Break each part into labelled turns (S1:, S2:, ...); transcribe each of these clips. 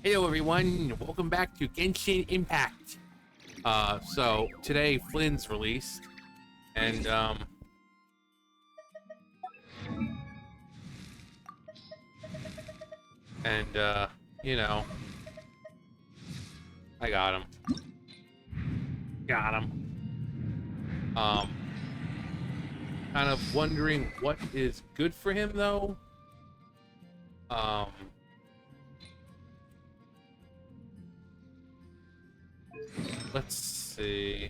S1: Hello everyone, welcome back to Genshin Impact. So today Flins released, and you know, I got him. Got him. Kind of wondering what is good for him though. Um, let's see.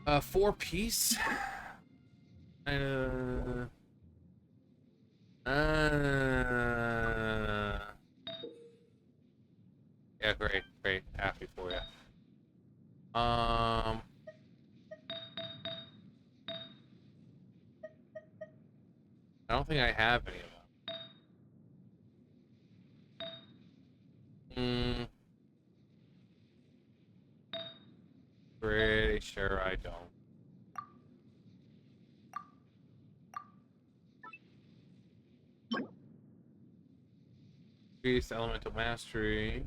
S1: 4-piece. Uh, yeah, great, happy for you. I don't think I have any of them. Pretty sure I don't. Increased elemental mastery.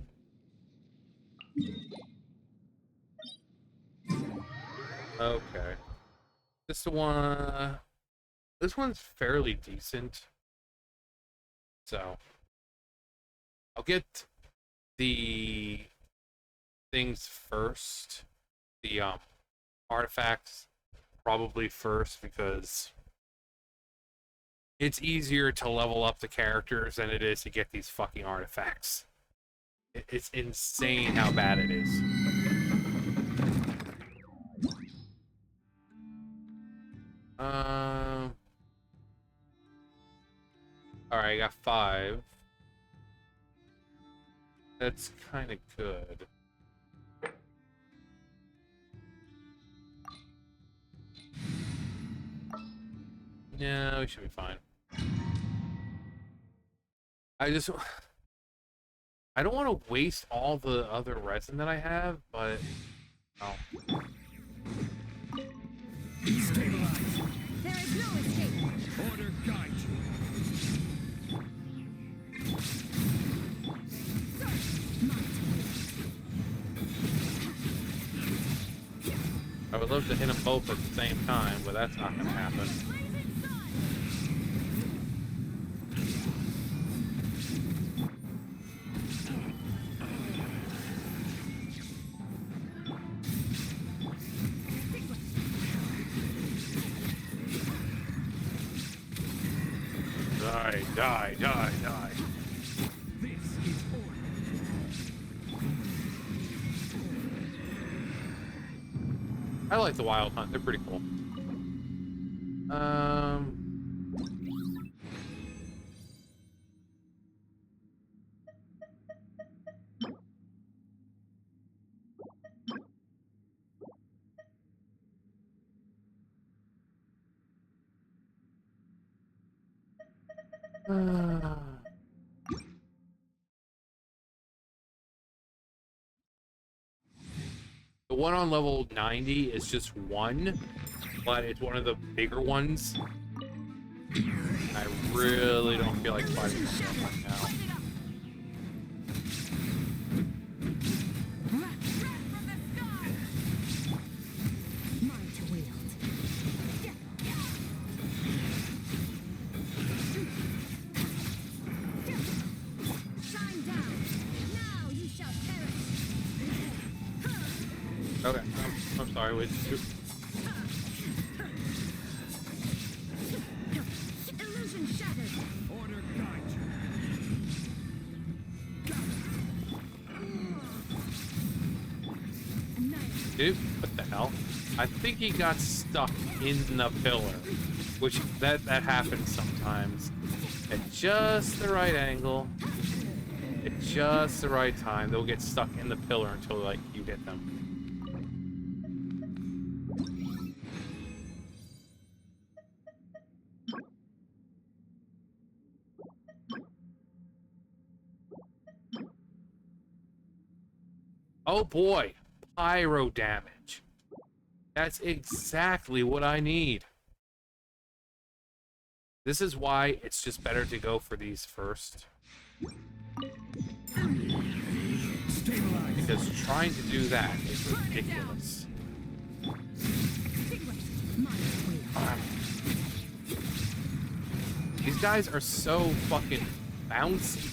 S1: Okay. This one. This one's fairly decent. So I'll get the things first. The artifacts probably first because it's easier to level up the characters than it is to get these fucking artifacts. It's insane how bad it is. All right, I got 5. That's kind of good. No, we should be fine. I don't want to waste all the other resin that I have, but no.
S2: Stabilize. There is no escape. Order guide you.
S1: I would love to hit them both at the same time, but that's not going to happen. Die.
S2: This is order.
S1: I like the Wild Hunt. They're pretty cool. The one on level 90 is just one, but it's one of the bigger ones. I really don't feel like fighting them right now. Okay, I'm sorry, wait.
S2: Illusion shattered. Order guide you.
S1: Dude, what the hell? I think he got stuck in the pillar, which that happens sometimes. At just the right angle, at just the right time, they'll get stuck in the pillar until like you hit them. Oh boy, pyro damage. That's exactly what I need. This is why it's just better to go for these first. Because trying to do that is ridiculous. These guys are so fucking bouncy.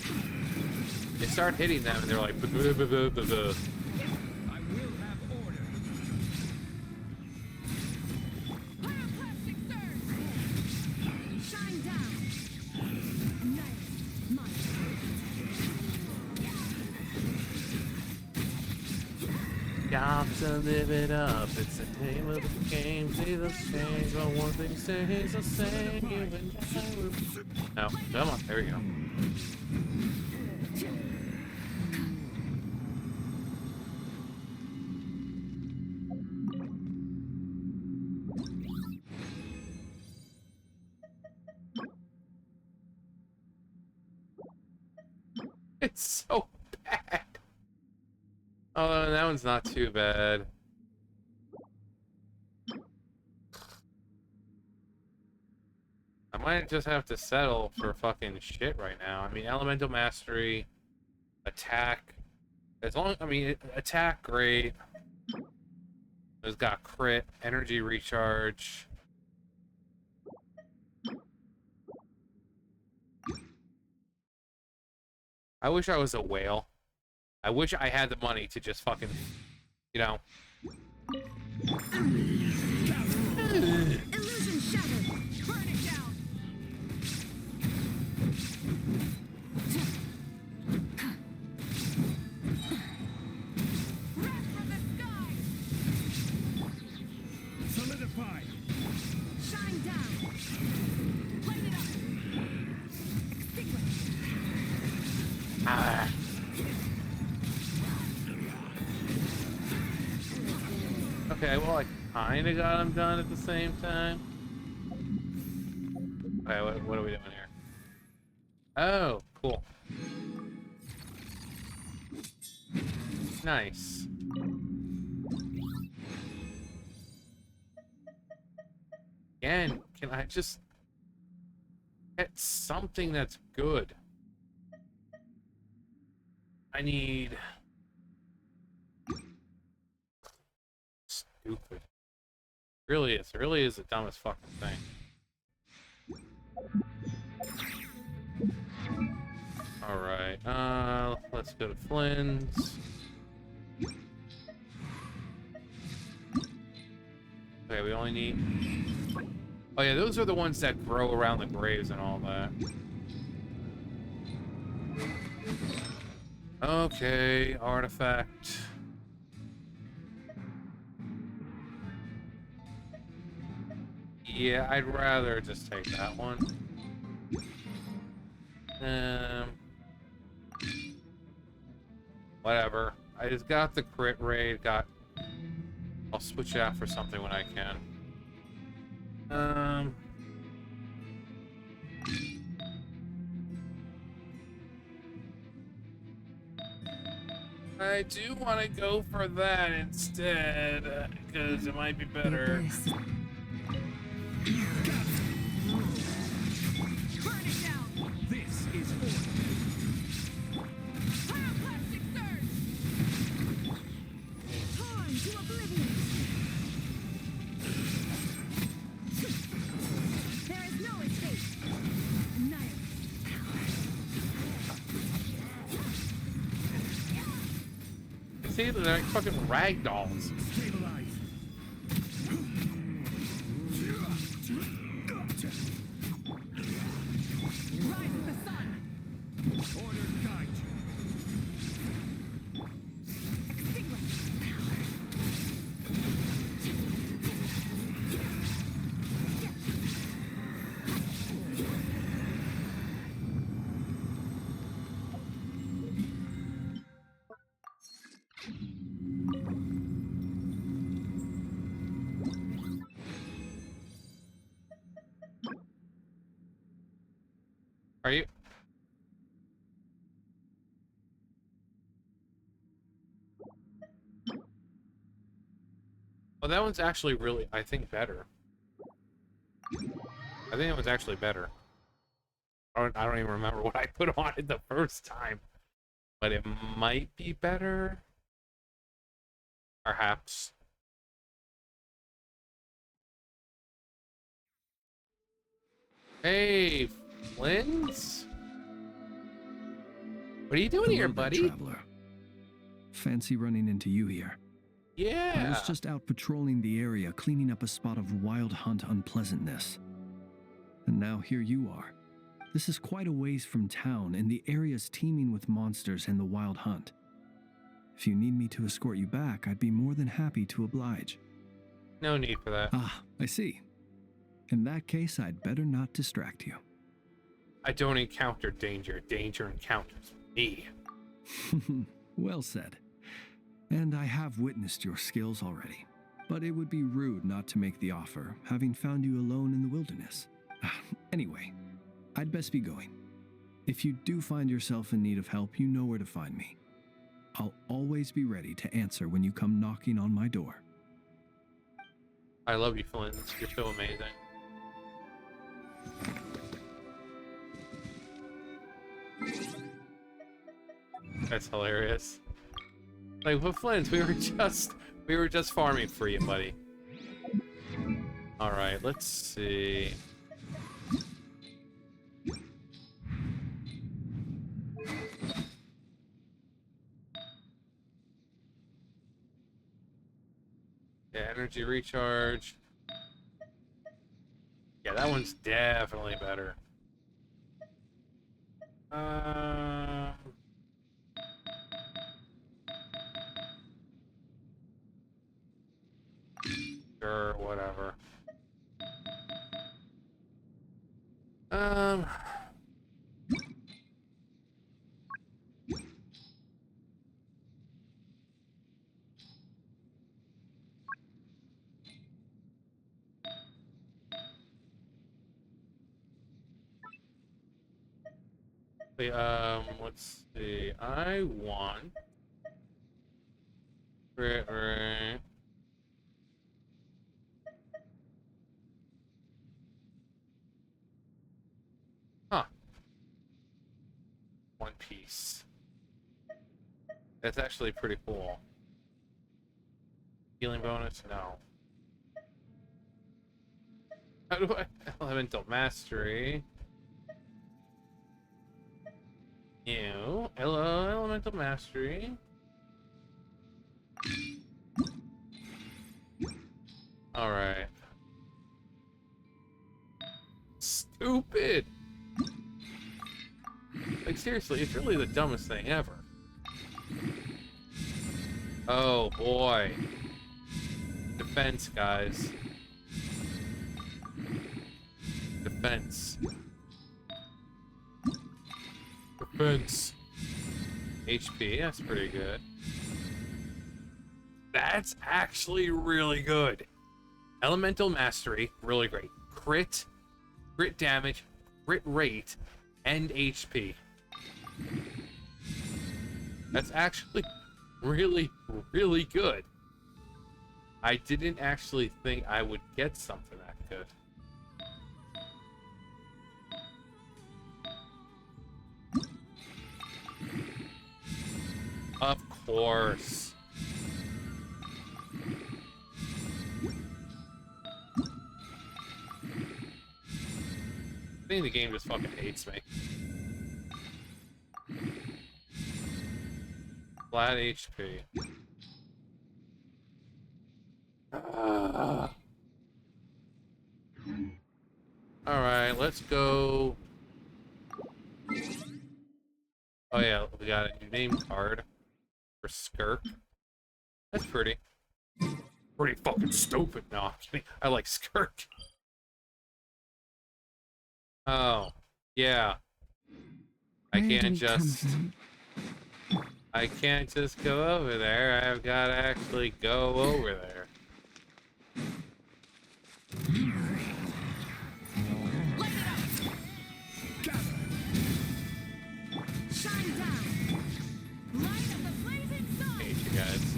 S1: They start hitting them and they're like, "Buh, buh, buh, buh, buh, buh."
S2: I will have order. Pyroclastic surge. Shine down. Nice. Much.
S1: Got to live it up. It's the name of the game. See the change, but one thing stays the same. You and I will... No, come on. There we go. It's so bad. Oh, that one's not too bad. I might just have to settle for fucking shit right now. I mean, elemental mastery, attack. As long, I mean, attack great. It's got crit, energy recharge. I wish I was a whale. I wish I had the money to just fucking, you know.
S2: Illusion shattered. Burn it down. Wrath from the sky.
S3: Solidify.
S2: Shine down. Light it up. Extinguish.
S1: Ah. Okay, well, I kind of got them done at the same time. Okay, what are we doing here? Oh, cool. Nice. Again, can I just get something that's good? I need... Stupid. It really is the dumbest fucking thing. Alright, let's go to Flins. Okay, we only need... Oh yeah, those are the ones that grow around the graves and all that. Okay, artifact. Yeah, I'd rather just take that one. Whatever. I just got the crit rate, I'll switch it out for something when I can. I do want to go for that instead, because it might be better.
S2: Burn it down.
S3: This is order.
S2: Pyroclastic surge. Torn to oblivion. There is no escape. Annihilate.
S1: See, they're like fucking ragdolls.
S3: Stabilize.
S2: Rise with the sun.
S3: Order guide.
S2: Extinguish.
S1: Are you? Well, that one's actually really, I think, better. I think that one's actually better. I don't even remember what I put on it the first time, but it might be better. Perhaps. Hey, Flins? What are you doing here,
S4: Hello there,
S1: buddy?
S4: traveler. Fancy running into you here. I
S1: Yeah.
S4: was just out patrolling the area, cleaning up a spot of wild hunt unpleasantness. And now here you are. This is quite a ways from town, and the area's teeming with monsters and the wild hunt. If you need me to escort you back, I'd be more than happy to oblige.
S1: No need for that.
S4: Ah, I see. In that case, I'd better not distract you.
S1: I don't encounter danger. Danger encounters me.
S4: Well said. And I have witnessed your skills already. But it would be rude not to make the offer, having found you alone in the wilderness. Anyway, I'd best be going. If you do find yourself in need of help, you know where to find me. I'll always be ready to answer when you come knocking on my door.
S1: I love you, Flint. You're so amazing. That's hilarious. Like, with Flint, we were just farming for you, buddy. All right, let's see. Yeah, energy recharge. Yeah, that one's definitely better. Sure, whatever. Um, wait, let's see. I want. Right. Huh. One Piece. That's actually pretty cool. Healing bonus? No. How do I? Elemental Mastery. New. Hello, Elemental Mastery. Alright. Stupid! Like, seriously, it's really the dumbest thing ever. Oh, boy. Defense, guys. Defense. Defense. HP, that's pretty good. That's actually really good. Elemental Mastery, really great. Crit damage, crit rate, and HP. That's actually really, really good. I didn't actually think I would get something that good. Of course. I think the game just fucking hates me. Flat HP. Alright, let's go. Oh yeah, we got a new name card for Skirk. That's pretty fucking stupid. No, I'm kidding. I like Skirk. Oh, yeah. I can't just go over there. I've got to actually go over there.
S2: Shine down. Light of the blazing sun.
S1: Hate you guys.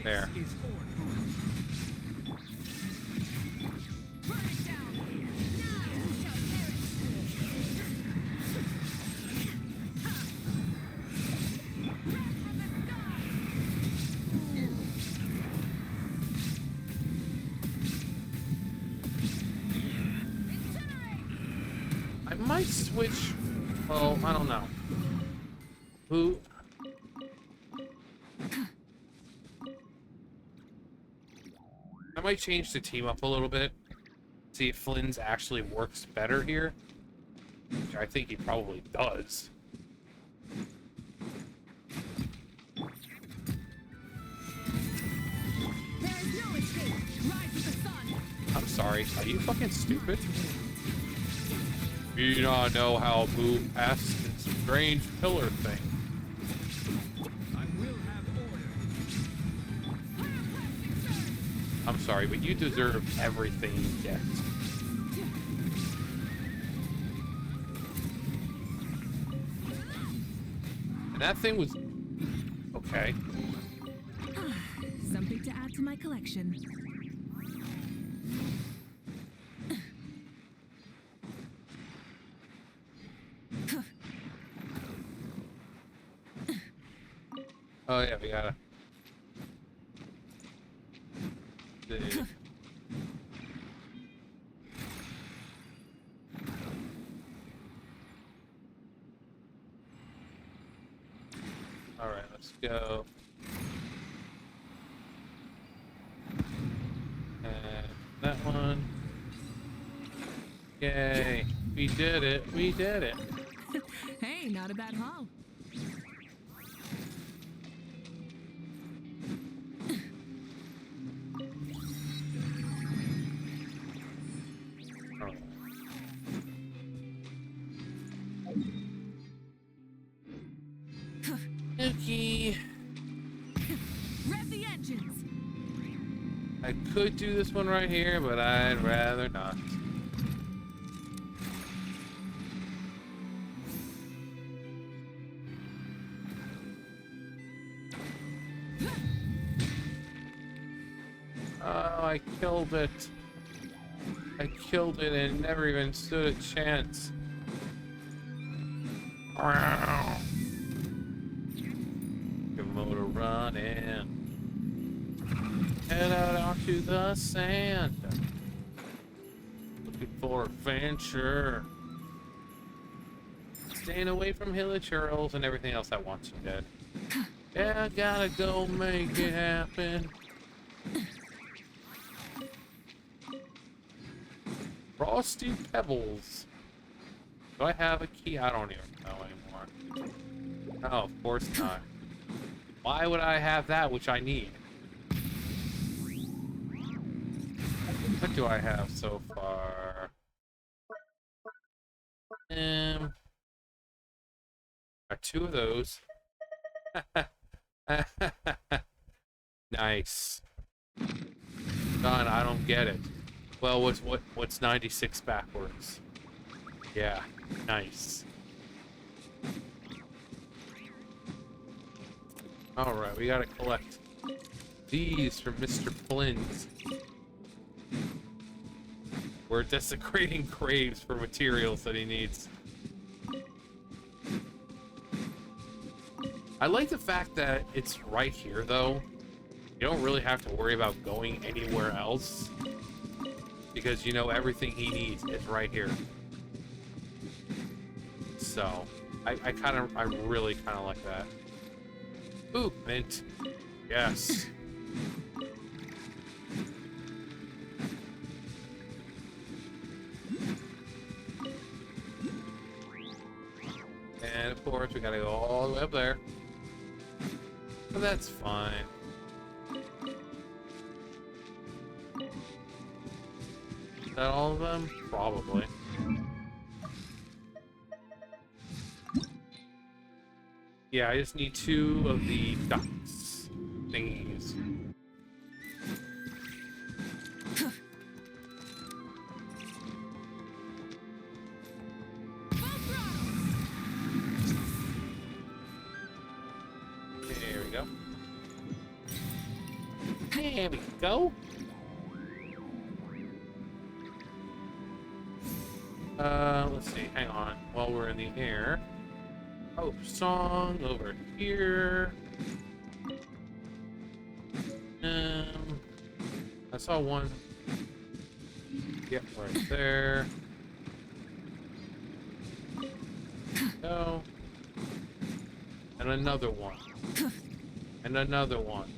S1: There.
S3: This is order.
S2: Burn it down. Now, shall
S1: I might switch. Well, I don't know. Who? I might change the team up a little bit. See if Flins actually works better here. Which I think he probably does.
S2: There is no escape. Rise with the sun.
S1: I'm sorry. Are you fucking stupid? You do not know how to move past this strange pillar thing.
S3: I will have order.
S1: I'm sorry, but you deserve everything you get. And that thing was... okay.
S2: Something to add to my collection.
S1: Oh yeah, we gotta... the- Alright, let's go. And that one. Yay. We did it. We did it.
S2: Hey, not a bad haul.
S1: Alright. Okay.
S2: Rev the engines.
S1: I could do this one right here, but I'd rather not. Oh, I killed it. I killed it and never even stood a chance. Your motor running. Head out onto the sand. Looking for adventure. Staying away from hilly churls and everything else that wants you dead. Yeah, I gotta go make it happen. Frosty Pebbles. Do I have a key? I don't even know anymore. No, of course not. Why would I have that which I need? What do I have so far? Got 2 of those. Nice. Done. I don't get it. Well, what's 96 backwards? Yeah, nice. All right, we gotta collect these from Mr. Flins. We're desecrating graves for materials that he needs. I like the fact that it's right here, though. You don't really have to worry about going anywhere else. Because you know everything he needs is right here. So, I really kind of like that. Ooh, mint. Yes. And of course, we gotta go all the way up there. But that's fine. Is that all of them? Probably. Yeah, I just need 2 of the ducks thingies. There we go. There we go. Let's see. Hang on. While we're in the air. Oh, song over here. I saw one. Yep, right there. Go. And another one. And another one.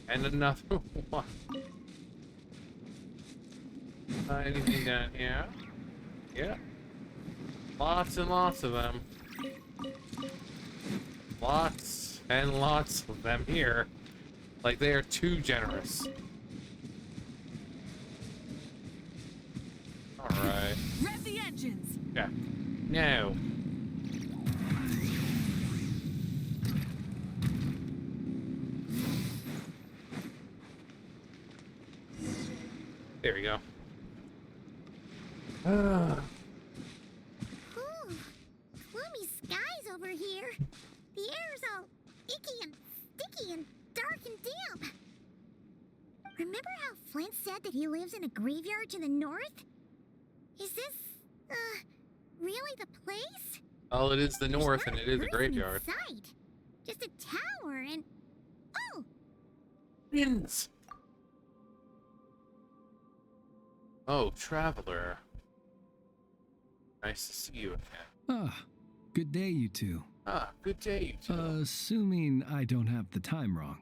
S1: And another one. Anything down here? Yeah. Lots and lots of them. Lots and lots of them here. Like they are too generous. Alright.
S2: Rev the engines.
S1: Yeah. No. There we go.
S5: Ooh, gloomy skies over here. The air's all icky and sticky and dark and damp. Remember how Flint said that he lives in a graveyard to the north? Is this, really the place?
S1: Oh, it is the
S5: There's
S1: north
S5: not
S1: and it is a
S5: person
S1: graveyard.
S5: in sight. Just a tower and... Oh!
S1: Flins. Oh, traveler. Nice to see you again.
S4: Ah, good day, you two.
S1: Ah, good day, you two.
S4: Assuming I don't have the time wrong.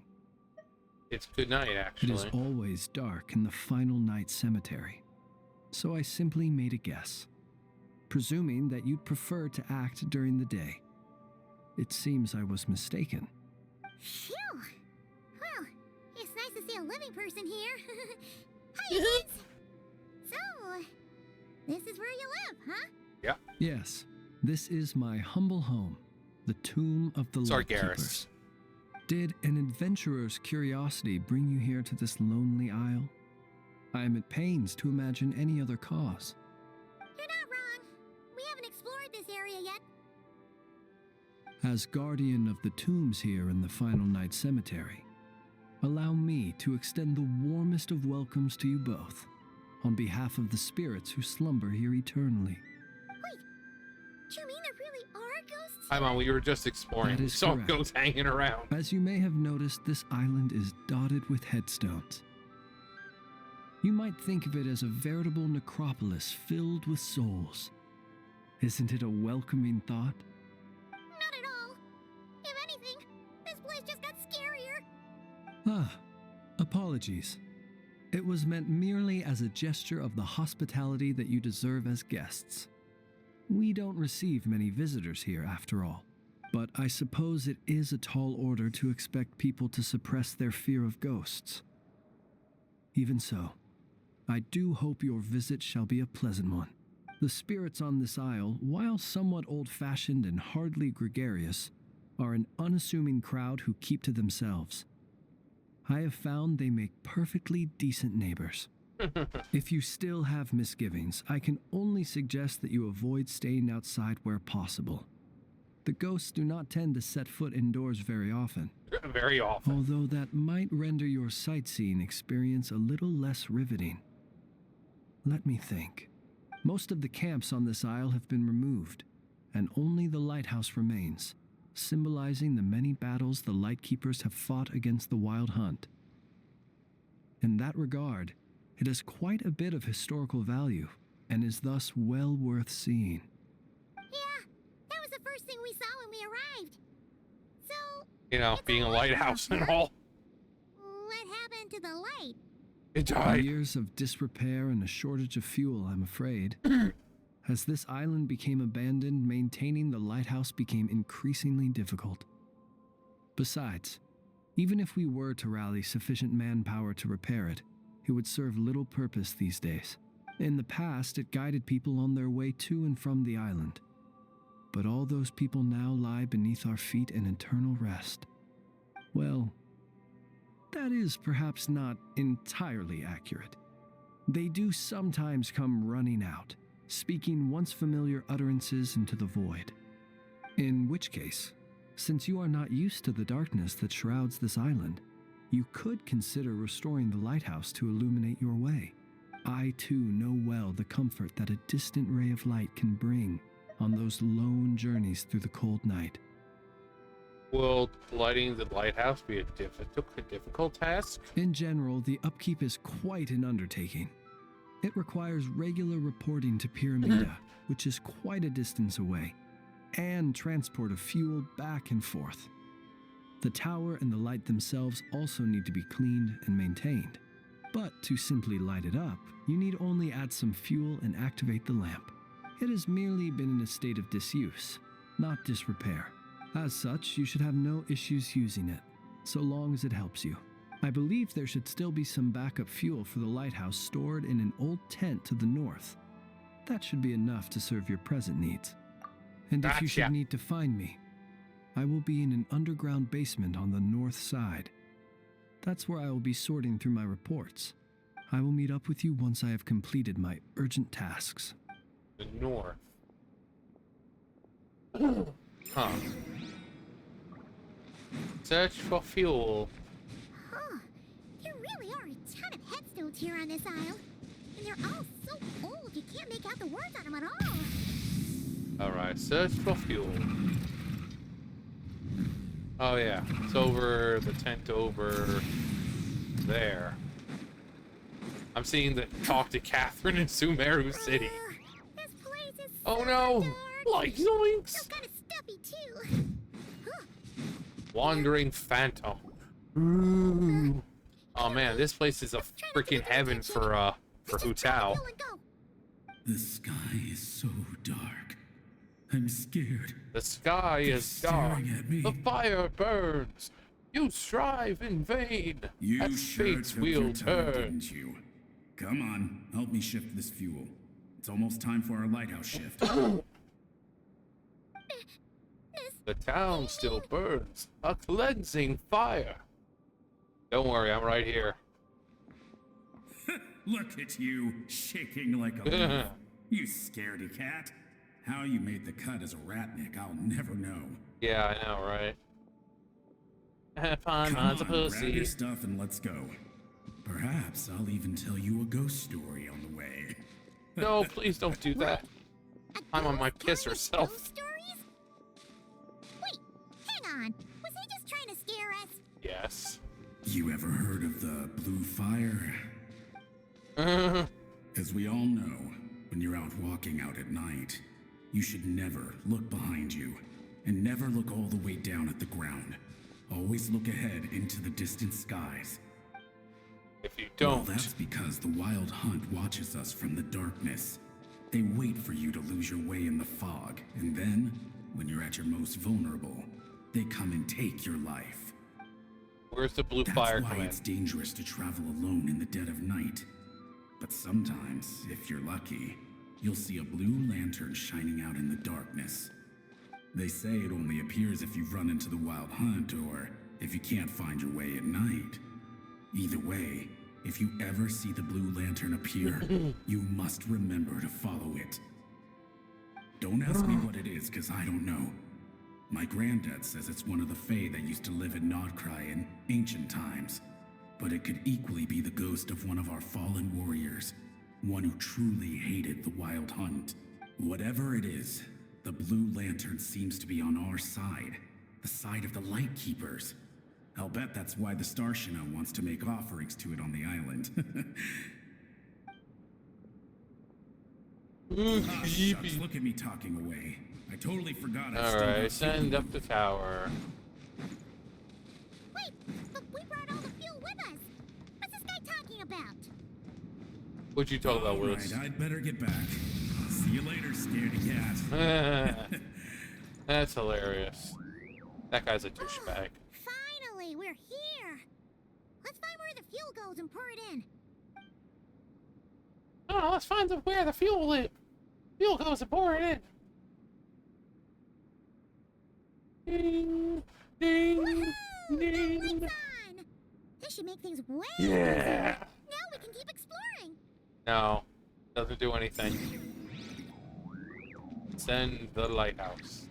S1: It's good night,
S4: It
S1: actually.
S4: is always dark in the final night cemetery, so I simply made a guess, presuming that you'd prefer to act during the day. It seems I was mistaken.
S5: Phew! Well, it's nice to see a living person here. Hi, kids! So, this is where you live, huh?
S4: Yes, this is my humble home, the tomb of the
S1: Sorry,
S4: Lightkeepers.
S1: Garrus.
S4: Did an adventurer's curiosity bring you here to this lonely isle? I am at pains to imagine any other cause.
S5: You're not wrong. We haven't explored this area yet.
S4: As guardian of the tombs here in the Final Night Cemetery, allow me to extend the warmest of welcomes to you both, on behalf of the spirits who slumber here eternally.
S5: Do you mean there really are ghosts?
S1: Hi, Mom. We were just exploring.
S4: That
S1: We
S4: is
S1: saw
S4: correct.
S1: ghosts hanging around.
S4: As you may have noticed, this island is dotted with headstones. You might think of it as a veritable necropolis filled with souls. Isn't it a welcoming thought?
S5: Not at all. If anything, this place just got scarier.
S4: Ah, apologies. It was meant merely as a gesture of the hospitality that you deserve as guests. We don't receive many visitors here, after all. But I suppose it is a tall order to expect people to suppress their fear of ghosts. Even so, I do hope your visit shall be a pleasant one. The spirits on this isle, while somewhat old-fashioned and hardly gregarious, are an unassuming crowd who keep to themselves. I have found they make perfectly decent neighbors. If you still have misgivings, I can only suggest that you avoid staying outside where possible. The ghosts do not tend to set foot indoors very often,
S1: Very often.
S4: although that might render your sightseeing experience a little less riveting. Let me think. Most of the camps on this isle have been removed, and only the lighthouse remains, symbolizing the many battles the Lightkeepers have fought against the Wild Hunt. In that regard, it has quite a bit of historical value, and is thus well worth seeing.
S5: Yeah, that was the first thing we saw when we arrived. So,
S1: You know,
S5: It's a
S1: being a lighthouse and
S5: lighthouse,
S1: all.
S5: what happened to the light?
S1: It died.
S4: Years of disrepair and a shortage of fuel, I'm afraid. As this island became abandoned, maintaining the lighthouse became increasingly difficult. Besides, even if we were to rally sufficient manpower to repair it, it would serve little purpose these days. In the past, it guided people on their way to and from the island. But all those people now lie beneath our feet in eternal rest. Well, that is perhaps not entirely accurate. They do sometimes come running out, speaking once familiar utterances into the void. In which case, since you are not used to the darkness that shrouds this island, you could consider restoring the lighthouse to illuminate your way. I too know well the comfort that a distant ray of light can bring on those lone journeys through the cold night.
S1: Will lighting the lighthouse be a difficult task?
S4: In general, the upkeep is quite an undertaking. It requires regular reporting to Pyramida, which is quite a distance away, and transport of fuel back and forth. The tower and the light themselves also need to be cleaned and maintained. But to simply light it up, you need only add some fuel and activate the lamp. It has merely been in a state of disuse, not disrepair. As such, you should have no issues using it, so long as it helps you. I believe there should still be some backup fuel for the lighthouse stored in an old tent to the north. That should be enough to serve your present needs. And if you should need to find me, I will be in an underground basement on the north side. That's where I will be sorting through my reports. I will meet up with you once I have completed my urgent tasks.
S1: The north. Huh. Search for fuel.
S5: Huh. There really are a ton of headstones here on this isle. And they're all so old you can't make out the words on them at all.
S1: Alright, search for fuel. Oh yeah, it's over the tent over there. I'm seeing the talk to Catherine in Sumeru City.
S5: This place is
S1: Oh
S5: so
S1: no!
S5: dark.
S1: Like zoinks!
S5: So kind of stuffy too. Huh.
S1: Wandering phantom. Ooh. Oh man, this place is a freaking heaven for Hu Tao.
S5: Fuel and go.
S6: The sky is so dark. I'm scared.
S1: The sky is dark.
S6: Staring at me.
S1: The fire burns. You strive in vain.
S6: You
S1: At
S6: sure
S1: fate's
S6: took
S1: wheel
S6: your time,
S1: turn.
S6: didn't you? Come on, help me shift this fuel. It's almost time for our lighthouse shift.
S1: The town still burns. A cleansing fire. Don't worry, I'm right here.
S6: Look at you, shaking like a leaf. You scaredy cat. How you made the cut as a ratnik, I'll never know.
S1: Yeah, I know, right? Fine,
S6: Come
S1: mine's a
S6: on, grab
S1: pussy.
S6: your stuff and let's go. Perhaps I'll even tell you a ghost story on the way.
S1: No, please don't do that.
S5: A
S1: I'm on my
S5: ghost
S1: piss
S5: telling us
S1: herself.
S5: ghost stories? Wait, hang on. Was he just trying to scare us?
S1: Yes.
S6: You ever heard of the blue fire?
S1: Uh,
S6: As we all know, when you're out walking out at night, you should never look behind you, and never look all the way down at the ground. Always look ahead into the distant skies.
S1: if you
S6: Well,
S1: don't,
S6: that's because the Wild Hunt watches us from the darkness. They wait for you to lose your way in the fog, and then, when you're at your most vulnerable, they come and take your life.
S1: where's the blue
S6: That's
S1: fire
S6: why
S1: coming?
S6: it's dangerous to travel alone in the dead of night. But sometimes, if you're lucky, you'll see a blue lantern shining out in the darkness. They say it only appears if you've run into the Wild Hunt or if you can't find your way at night. Either way, if you ever see the blue lantern appear, you must remember to follow it. Don't ask me what it is, because I don't know. My granddad says it's one of the Fae that used to live in Nodcry in ancient times. But it could equally be the ghost of one of our fallen warriors, one who truly hated the Wild Hunt. Whatever it is, the blue lantern seems to be on our side, the side of the Light Keepers. I'll bet that's why the Starshina wants to make offerings to it on the island. Ah, shucks, look at me talking away. I totally forgot I still
S1: Alright,
S6: got
S1: send
S6: fuel.
S1: up the tower.
S5: Wait, but we brought all the fuel with us. What's this guy talking about?
S1: What'd you talk about, Willis?
S6: Alright, I'd better get back. See you later, scaredy cat.
S1: That's hilarious. That guy's a douchebag.
S5: Finally, we're here. Let's find where the fuel goes and pour it in.
S1: Oh, let's find where the fuel goes and pour it in. Ding, ding,
S5: Woohoo!
S1: ding.
S5: Lights on! This should make things way
S1: Yeah.
S5: easier. Now we can keep exploring.
S1: No, doesn't do anything. Send the lighthouse.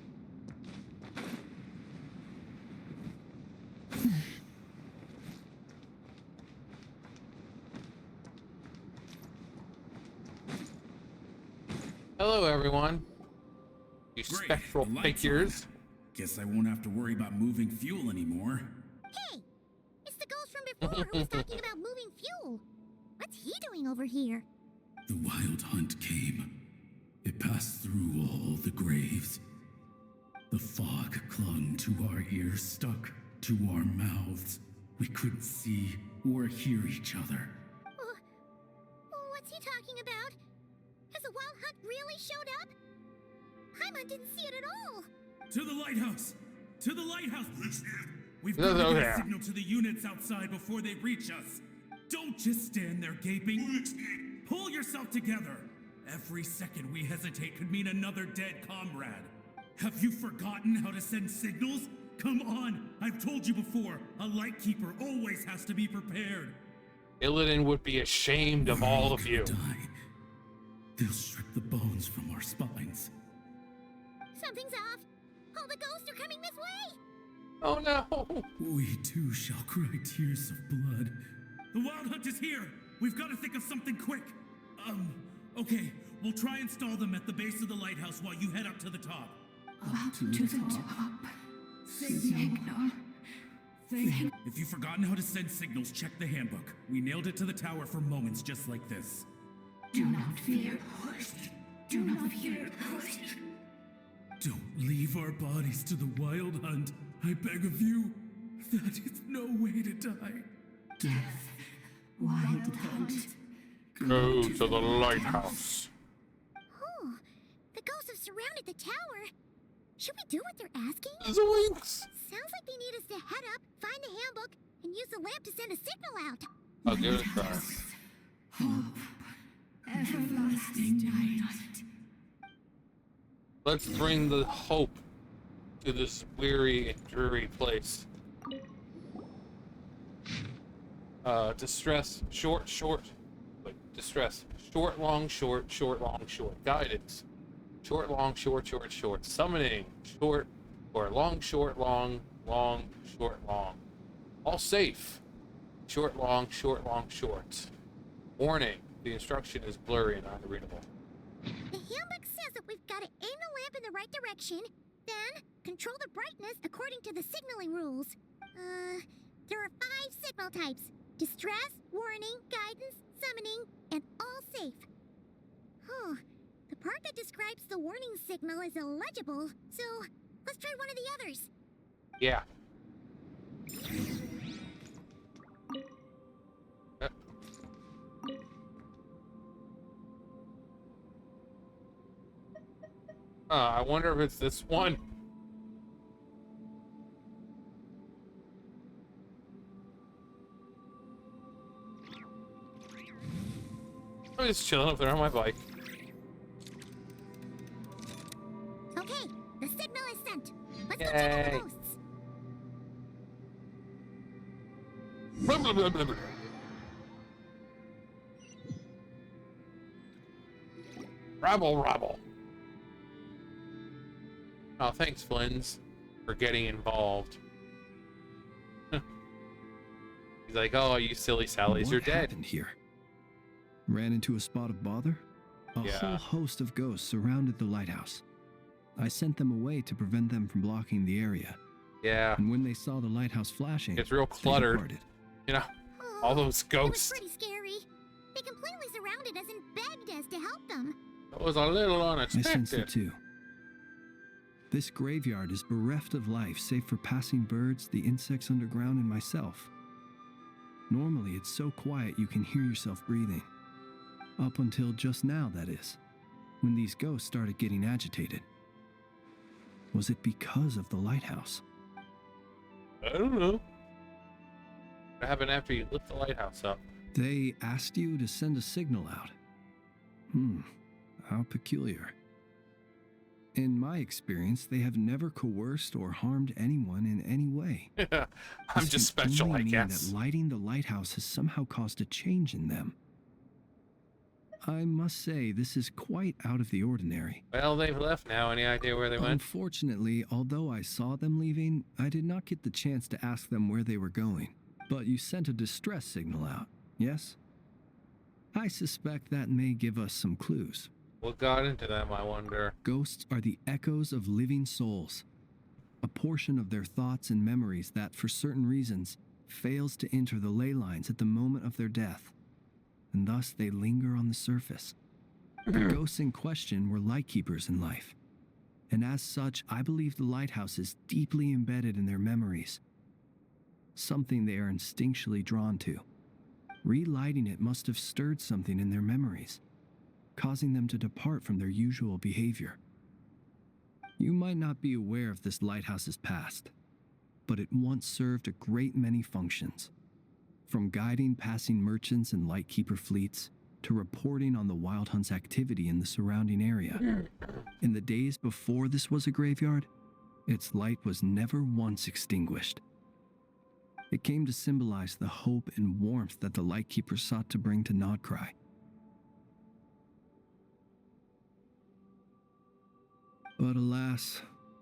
S1: Hello, everyone. You
S6: Great,
S1: spectral
S6: the light's
S1: figures.
S6: on. Guess I won't have to worry about moving fuel anymore.
S5: Hey, it's the ghost from before who was talking about moving fuel. What's he doing over here?
S6: The wild hunt came. It passed through all the graves. The fog clung to our ears, stuck to our mouths. We couldn't see or hear each other.
S5: What's he talking about? Has the wild hunt really showed up? Paimon didn't see it at all.
S6: To the lighthouse! To the lighthouse! We've
S1: No,
S6: got to
S1: no,
S6: get
S1: yeah.
S6: a signal to the units outside before they reach us. Don't just stand there gaping. Pull yourself together. Every second we hesitate could mean another dead comrade. Have you forgotten how to send signals? Come on! I've told you before, a lightkeeper always has to be prepared.
S1: Illidan would be ashamed of all of you.
S6: Die. They'll strip the bones from our spines.
S5: Something's off. All the ghosts are coming this way.
S1: Oh no!
S6: We too shall cry tears of blood. The wild hunt is here! We've got to think of something quick! Okay, we'll try and stall them at the base of the lighthouse while you head up to the top.
S2: Up to the top. Signal.
S6: If you've forgotten how to send signals, check the handbook. We nailed it to the tower for moments just like this.
S2: Do not fear. Do not fear.
S6: Don't leave our bodies to the wild hunt. I beg of you. That is no way to die.
S2: Death. Wild hunt.
S1: Go to the lighthouse.
S5: Oh, the ghosts have surrounded the tower. Should we do what they're asking?
S1: Zoinks!
S5: Sounds like they need us to head up, find the handbook, and use the lamp to send a signal out.
S1: I'll give it a try.
S2: Hope. Everlasting night.
S1: Let's bring the hope to this weary and dreary place. Distress, short, wait, distress, short, long, short, long, short. Guidance, short, long, short. Summoning, short, or long, short, long, short, long. All safe, short, long, short. Warning, the instruction is blurry and unreadable.
S5: The handbook says that we've got to aim the lamp in the right direction, then control the brightness according to the signaling rules. There are 5 signal types: distress, warning, guidance, summoning, and all safe. The part that describes the warning signal is illegible, so let's try one of the others.
S1: Yeah. I wonder if it's this one. I'm just chilling up there on my bike.
S5: Okay, the signal is sent. Let's go
S1: Yay.
S5: check on the ghosts.
S1: Blah, blah, blah, blah, blah. Rabble. Oh, thanks, Flins, for getting involved. He's like, oh, you silly Sallies, you're
S4: What
S1: dead.
S4: happened here? Ran into a spot of bother? A
S1: Yeah.
S4: whole host of ghosts surrounded the lighthouse. I sent them away to prevent them from blocking the area.
S1: Yeah,
S4: And when they saw the lighthouse flashing,
S1: it's real
S4: they
S1: cluttered.
S4: departed.
S1: You know,
S5: Oh,
S1: all those
S5: it was
S1: ghosts.
S5: pretty scary. They completely surrounded us and begged us to help them.
S1: That was a little
S4: I sensed it
S1: unexpected.
S4: too. This graveyard is bereft of life save for passing birds, the insects underground, and myself. Normally, it's so quiet you can hear yourself breathing. Up until just now, that is, when these ghosts started getting agitated. Was it because of the lighthouse?
S1: I don't know. What happened after you lit the lighthouse up?
S4: They asked you to send a signal out. How peculiar. In my experience, they have never coerced or harmed anyone in any way.
S1: I'm
S4: This
S1: just
S4: can
S1: special,
S4: only
S1: I
S4: mean
S1: guess.
S4: that lighting the lighthouse has somehow caused a change in them. I must say, this is quite out of the ordinary.
S1: Well, they've left now. Any idea where they went?
S4: Unfortunately, although I saw them leaving, I did not get the chance to ask them where they were going. But you sent a distress signal out, yes? I suspect that may give us some clues.
S1: What got into them, I wonder?
S4: Ghosts are the echoes of living souls, a portion of their thoughts and memories that, for certain reasons, fails to enter the ley lines at the moment of their death, and thus they linger on the surface. The ghosts in question were lightkeepers in life, and as such, I believe the lighthouse is deeply embedded in their memories, something they are instinctually drawn to. Relighting it must have stirred something in their memories, causing them to depart from their usual behavior. You might not be aware of this lighthouse's past, but it once served a great many functions, from guiding passing merchants and lightkeeper fleets to reporting on the Wild Hunt's activity in the surrounding area. In the days before this was a graveyard, its light was never once extinguished. It came to symbolize the hope and warmth that the lightkeeper sought to bring to Nodcry. But alas,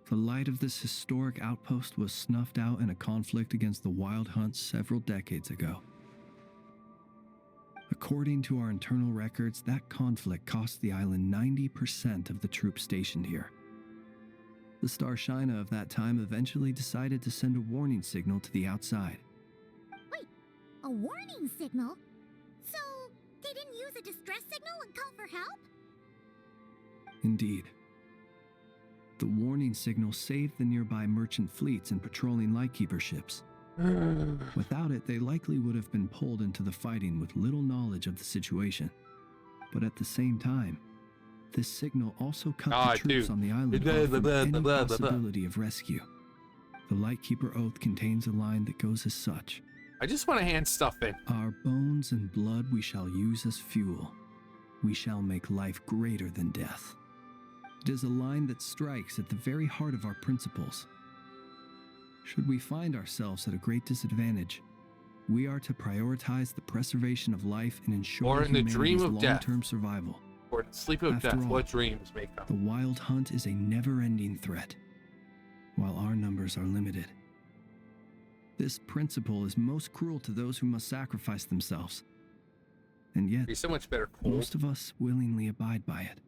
S4: the light of this historic outpost was snuffed out in a conflict against the Wild Hunt several decades ago. According to our internal records, that conflict cost the island 90% of the troops stationed here. The Starshina of that time eventually decided to send a warning signal to the outside.
S5: Wait, a warning signal? So, they didn't use a distress signal and call for help?
S4: Indeed. The warning signal saved the nearby merchant fleets and patrolling lightkeeper ships. Without it, they likely would have been pulled into the fighting with little knowledge of the situation. But at the same time, this signal also cut the troops on the island off from any possibility of rescue. The Lightkeeper Oath contains a line that goes as such.
S1: I just want to hand stuff in.
S4: Our bones and blood we shall use as fuel. We shall make life greater than death. It is a line that strikes at the very heart of our principles. Should we find ourselves at a great disadvantage, we are to prioritize the preservation of life and ensure
S1: Or in the dream
S4: humanity's
S1: of death.
S4: long-term survival.
S1: Or sleep of
S4: After
S1: death,
S4: all,
S1: what dreams may come.
S4: The Wild Hunt is a never-ending threat, while our numbers are limited. This principle is most cruel to those who must sacrifice themselves, and yet
S1: Be so much better cold.
S4: most of us willingly abide by it.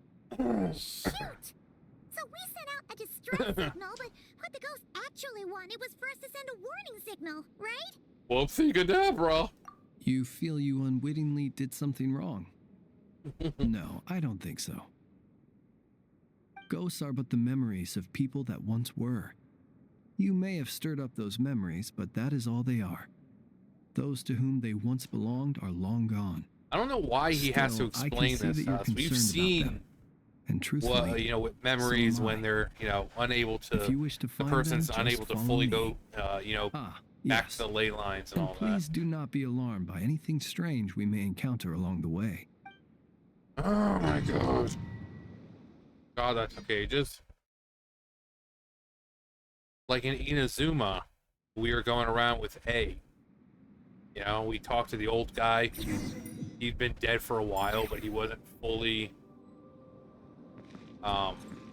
S5: Shoot! So we sent out a distress signal, but what the ghost actually wanted was for us to send a warning signal, right?
S1: Whoopsie cadabra.
S4: You feel you unwittingly did something wrong? No, I don't think so. Ghosts are but the memories of people that once were. You may have stirred up those memories, but that is all they are. Those to whom they once belonged are long gone.
S1: I don't know why he has to
S4: Still, I can
S1: explain
S4: see
S1: this
S4: that
S1: to
S4: you're
S1: us. We've
S4: concerned about
S1: seen
S4: them. And truthfully,
S1: what, you know, with memories
S4: so am I.
S1: when they're, you know, unable to,
S4: if you wish to
S1: the
S4: find
S1: person's
S4: them,
S1: unable
S4: just
S1: to
S4: follow
S1: fully
S4: me.
S1: go, you know,
S4: Ah,
S1: back
S4: yes.
S1: to the ley lines and
S4: And
S1: all
S4: please do not be alarmed by anything strange we may encounter along the way.
S1: that. Oh my god. God, that's okay. Just like in Inazuma, we were going around with A. You know, we talked to the old guy. He'd been dead for a while, but he wasn't fully,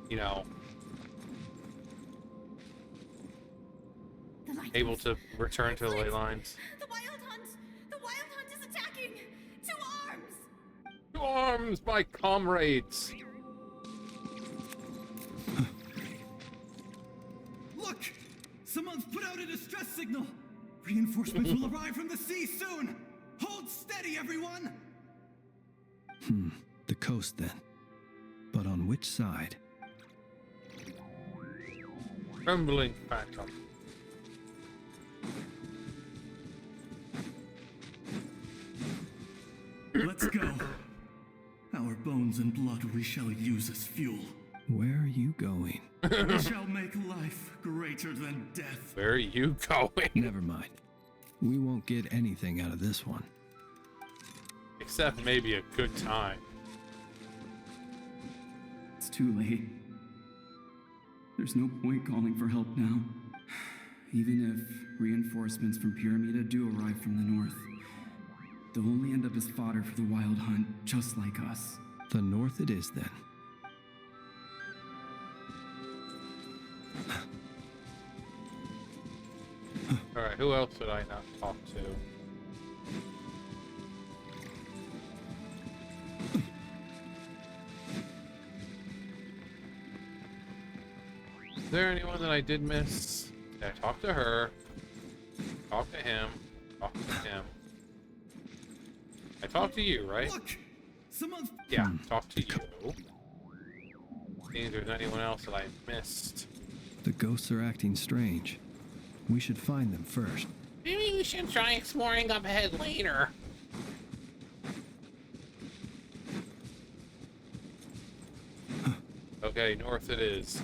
S1: you know,
S2: The light
S1: able
S2: hunt.
S1: to return to the ley
S2: Flint!
S1: lines.
S2: The wild hunt! The wild hunt is attacking! To arms!
S1: To arms, my comrades!
S6: Look! Someone's put out a distress signal! Reinforcements will arrive from the sea soon! Hold steady, everyone!
S4: The coast then. But on which side?
S1: Trembling phantom.
S6: Let's go. Our bones and blood we shall use as fuel.
S4: Where are you going?
S6: We shall make life greater than death.
S1: Where are you going?
S4: Never mind. We won't get anything out of this one.
S1: Except maybe a good time.
S6: It's too late. There's no point calling for help now. Even if reinforcements from Pyramida do arrive from the north, they'll only end up as fodder for the Wild Hunt, just like us.
S4: The north it is then.
S1: Alright, who else did I not talk to? Is there anyone that I did miss? Yeah, I talked to her. Talk to him. Talk to him. I talked to you, right?
S6: Look! Someone.
S1: Yeah, talk to you. See if there's anyone else that I missed.
S4: The ghosts are acting strange. We should find them first.
S1: Maybe we should try exploring up ahead later. Okay, north it is.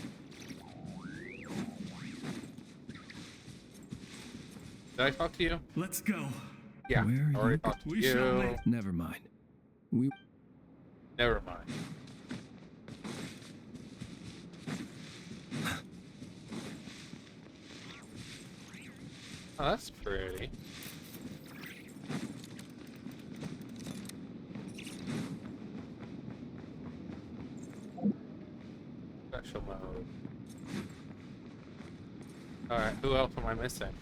S1: Did I talk to you?
S6: Let's go.
S1: Yeah,
S4: Where
S1: I
S4: are
S1: already
S4: you?
S1: talked to
S6: We shall
S1: you.
S6: wait.
S4: Never mind. We
S1: Never mind. Oh, that's pretty. Special mode. Alright, who else am I missing?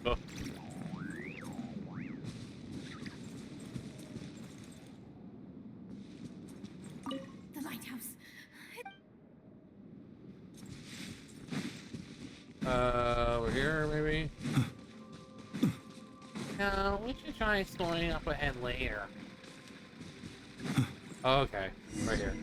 S1: Oh.
S2: The lighthouse.
S1: We're here, maybe? No, we should try exploring up ahead later. Okay, right here.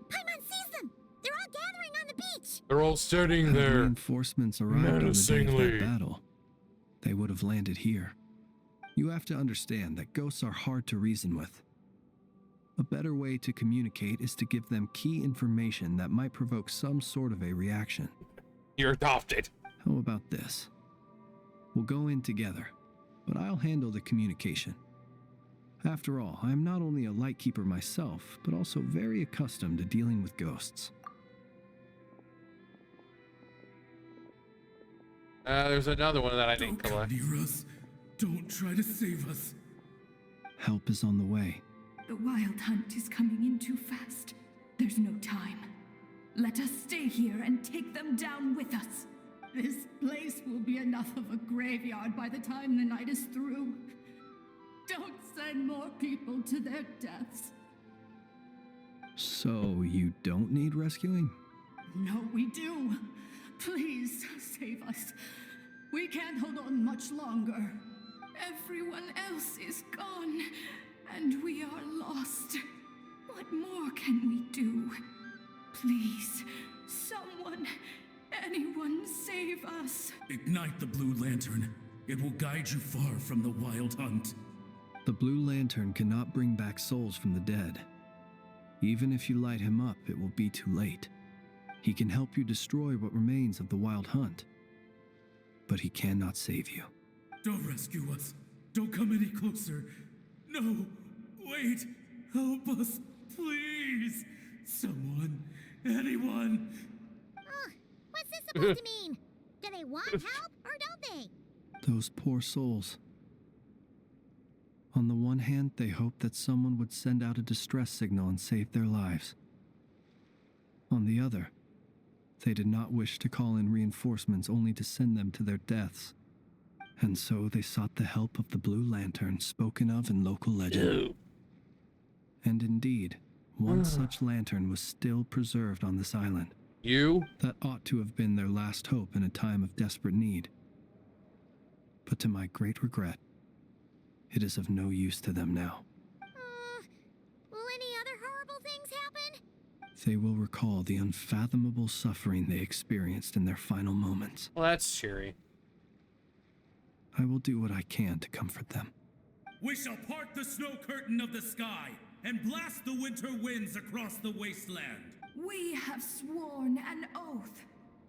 S5: Paimon sees them! They're all gathering on the beach!
S1: They're all sitting
S4: had
S1: there.
S4: reinforcements arrived on the day of
S1: menacingly.
S4: that battle, they would have landed here. You have to understand that ghosts are hard to reason with. A better way to communicate is to give them key information that might provoke some sort of a reaction.
S1: You're adopted.
S4: How about this? We'll go in together, but I'll handle the communication. After all, I am not only a lightkeeper myself, but also very accustomed to dealing with ghosts.
S1: There's another one that I didn't
S6: Don't come
S1: collect.
S6: near us. Don't try to save us.
S4: Help is on the way.
S7: The wild hunt is coming in too fast. There's no time. Let us stay here and take them down with us. This place will be enough of a graveyard by the time the night is through. Don't send more people to their deaths.
S4: So, you don't need rescuing?
S7: No, we do. Please save us. We can't hold on much longer. Everyone else is gone, and we are lost. What more can we do? Please, someone, anyone, save us.
S6: Ignite the blue lantern. It will guide you far from the wild hunt.
S4: The blue lantern cannot bring back souls from the dead. Even if you light him up, it will be too late. He can help you destroy what remains of the wild hunt, but he cannot save you.
S6: Don't rescue us. Don't come any closer. No, wait. Help us, please. Someone, anyone.
S5: What's this supposed to mean? Do they want help or don't they?
S4: Those poor souls. On the one hand, they hoped that someone would send out a distress signal and save their lives. On the other, they did not wish to call in reinforcements only to send them to their deaths. And so they sought the help of the blue lantern spoken of in local legend. And indeed, one such lantern was still preserved on this island.
S1: You?
S4: That ought to have been their last hope in a time of desperate need. But to my great regret, it is of no use to them now.
S5: Will any other horrible things happen?
S4: They will recall the unfathomable suffering they experienced in their final moments.
S1: Well, that's cheery.
S4: I will do what I can to comfort them.
S6: We shall part the snow curtain of the sky and blast the winter winds across the wasteland.
S7: We have sworn an oath,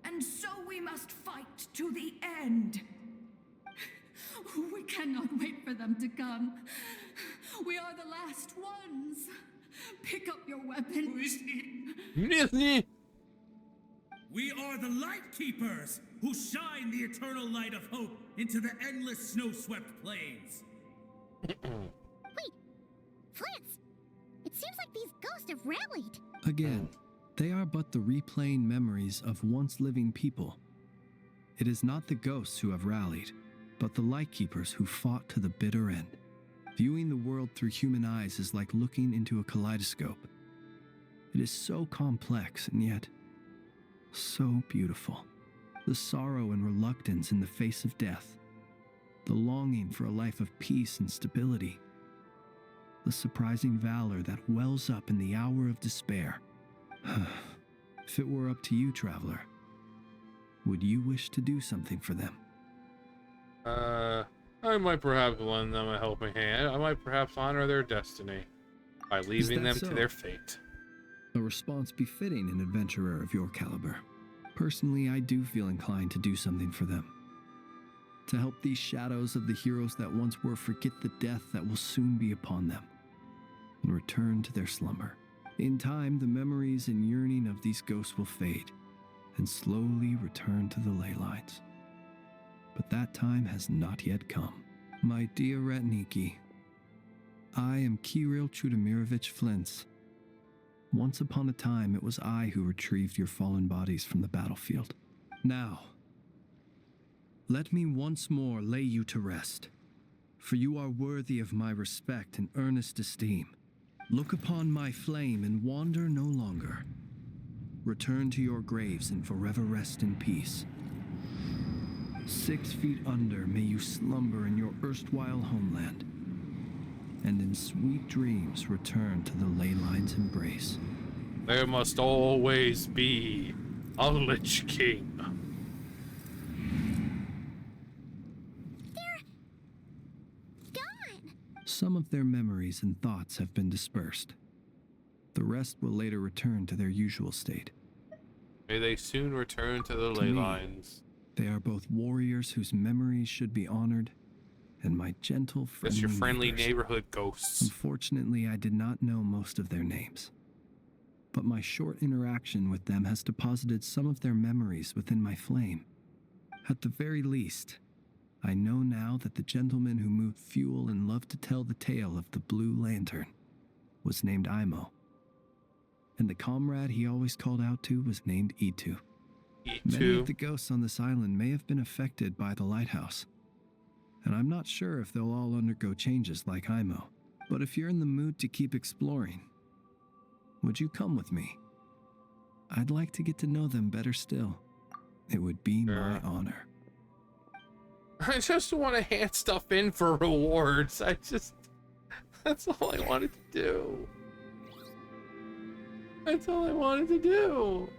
S7: and so we must fight to the end. We cannot wait for them to come. We are the last ones. Pick up your weapons.
S6: We are the Light Keepers, who shine the eternal light of hope into the endless snow-swept plains.
S5: Wait, Flins! It seems like these ghosts have rallied.
S4: Again, They are but the replaying memories of once living people. It is not the ghosts who have rallied, but the Lightkeepers who fought to the bitter end. Viewing the world through human eyes is like looking into a kaleidoscope. It is so complex and yet so beautiful. The sorrow and reluctance in the face of death, the longing for a life of peace and stability, the surprising valor that wells up in the hour of despair. If it were up to you, traveler, would you wish to do something for them?
S1: I might perhaps lend them a helping hand. I might perhaps honor their destiny by leaving them
S4: so?
S1: to their fate.
S4: A response befitting an adventurer of your caliber. Personally, I do feel inclined to do something for them. To help these shadows of the heroes that once were forget the death that will soon be upon them, and return to their slumber. In time, the memories and yearning of these ghosts will fade, and slowly return to the ley lines. But that time has not yet come. My dear Retniki, I am Kirill Chudamirovich Flins. Once upon a time, it was I who retrieved your fallen bodies from the battlefield. Now, let me once more lay you to rest, for you are worthy of my respect and earnest esteem. Look upon my flame and wander no longer. Return to your graves and forever rest in peace. 6 feet under may you slumber in your erstwhile homeland, and in sweet dreams return to the ley line's embrace.
S1: There must always be a Lich King.
S5: They're gone.
S4: Some of their memories and thoughts have been dispersed. The rest will later return to their usual state.
S1: May they soon return to the
S4: To
S1: ley
S4: me,
S1: lines.
S4: They are both warriors whose memories should be honored, and my gentle,
S1: That's your friendly
S4: neighbors.
S1: neighborhood ghosts.
S4: Unfortunately, I did not know most of their names. But my short interaction with them has deposited some of their memories within my flame. At the very least, I know now that the gentleman who moved fuel and loved to tell the tale of the Blue Lantern was named Imo. And the comrade he always called out to was named Itu. Many of the ghosts on this island may have been affected by the lighthouse, and I'm not sure if they'll all undergo changes like Imo. But if you're in the mood to keep exploring, would you come with me? I'd like to get to know them better still. It would be my honor.
S1: I just want to hand stuff in for rewards. That's all I wanted to do. That's all I wanted to do.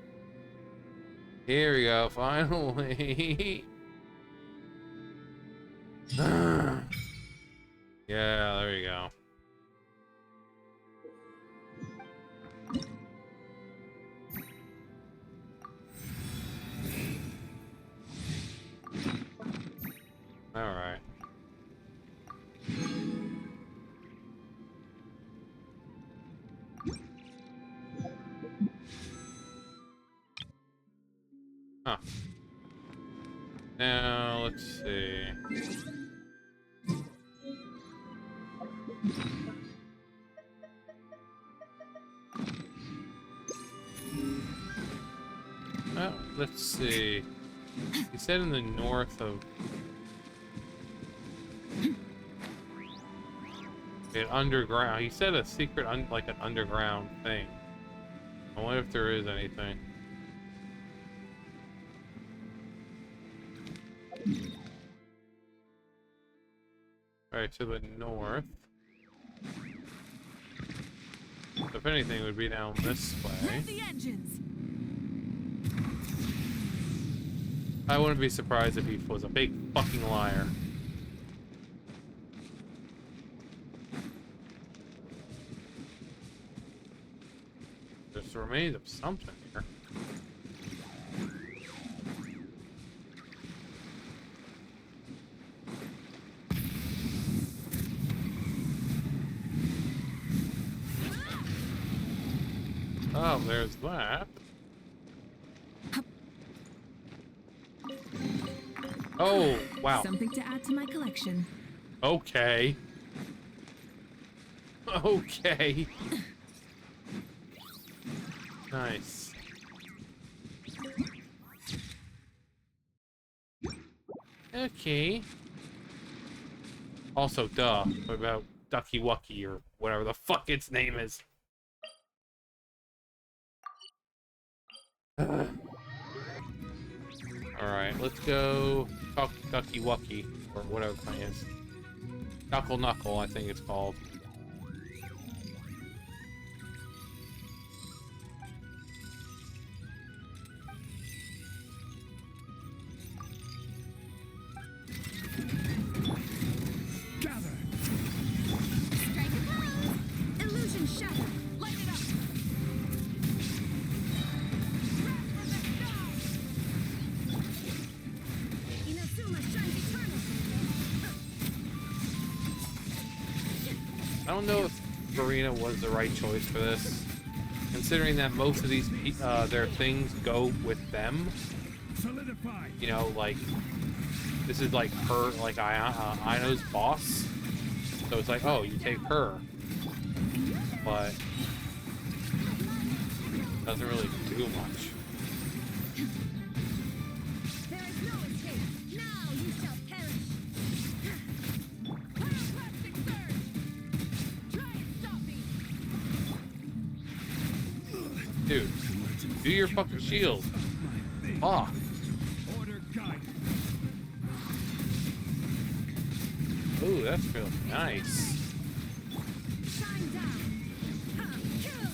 S1: Here we go, finally. Yeah, there you go. All right. Huh. Now, let's see. Well, let's see. He said in the north of... An underground. He said a secret, like an underground thing. I wonder if there is anything. Alright, to the north. So if anything, it would be down this way.
S2: The engines.
S1: I wouldn't be surprised if he was a big fucking liar. There's the remains of something here. Oh, there's that. Oh, wow.
S2: Something to add to my collection.
S1: Okay. Okay. Nice. Okay. Also, duh. What about Ducky Wucky or whatever the fuck its name is? Alright, let's go talk to Ducky Wucky, or whatever the thing is. Knuckle Knuckle, I think it's called.
S3: Gather.
S2: Strike a pose! Illusion shatter! Light it up! Wrath from the sky! Inazuma shines eternal!
S1: I don't know if Farina was the right choice for this, considering that most of these their things go with them.
S3: Solidify.
S1: You know, like this is like her, like Aino's boss, so it's like, oh, you take her, but doesn't really do much.
S2: There is no escape! Now you shall perish! Pyroclastic surge! Try and stop me!
S1: Dude, do your fucking shield. Fuck.
S3: Order guide.
S1: Ooh, that's feeling nice.
S2: Shine down! Ha! Kill!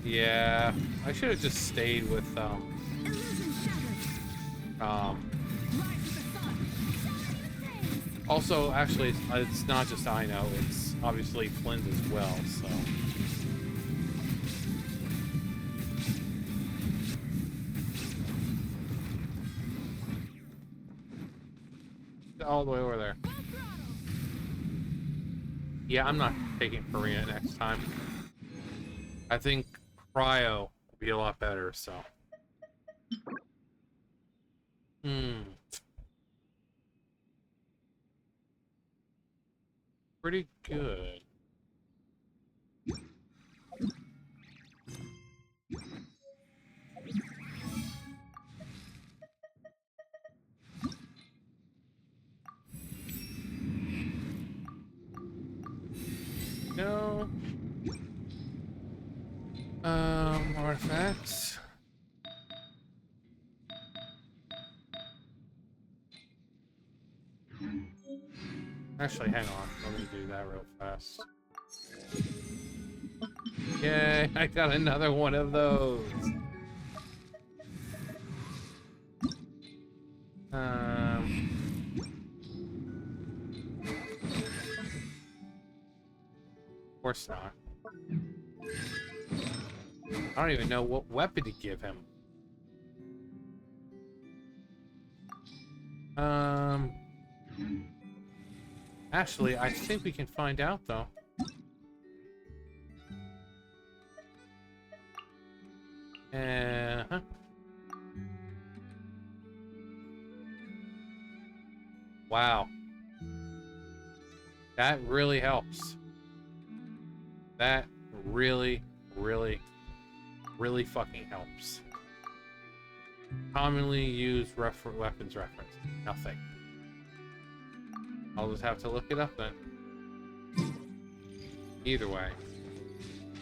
S1: Yeah, I should have just stayed with
S2: Illusion shattered!
S1: um.
S2: Rise to the sun!
S1: Also, actually, it's not just Aino, it's obviously Flint as well, so. All the way over there. Yeah, I'm not taking Farina next time. I think Cryo will be a lot better, so. Pretty good. No. Artifacts. Actually, hang on. Let me do that real fast. Yay, I got another one of those. Of course not. I don't even know what weapon to give him. Actually, I think we can find out, though. Wow. That really helps. That really, really, really fucking helps. Commonly used weapons reference. Nothing. I'll just have to look it up then. Either way,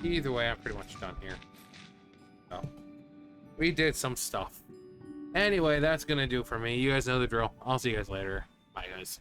S1: I'm pretty much done here. So, we did some stuff. Anyway, that's gonna do it for me. You guys know the drill. I'll see you guys later. Bye, guys.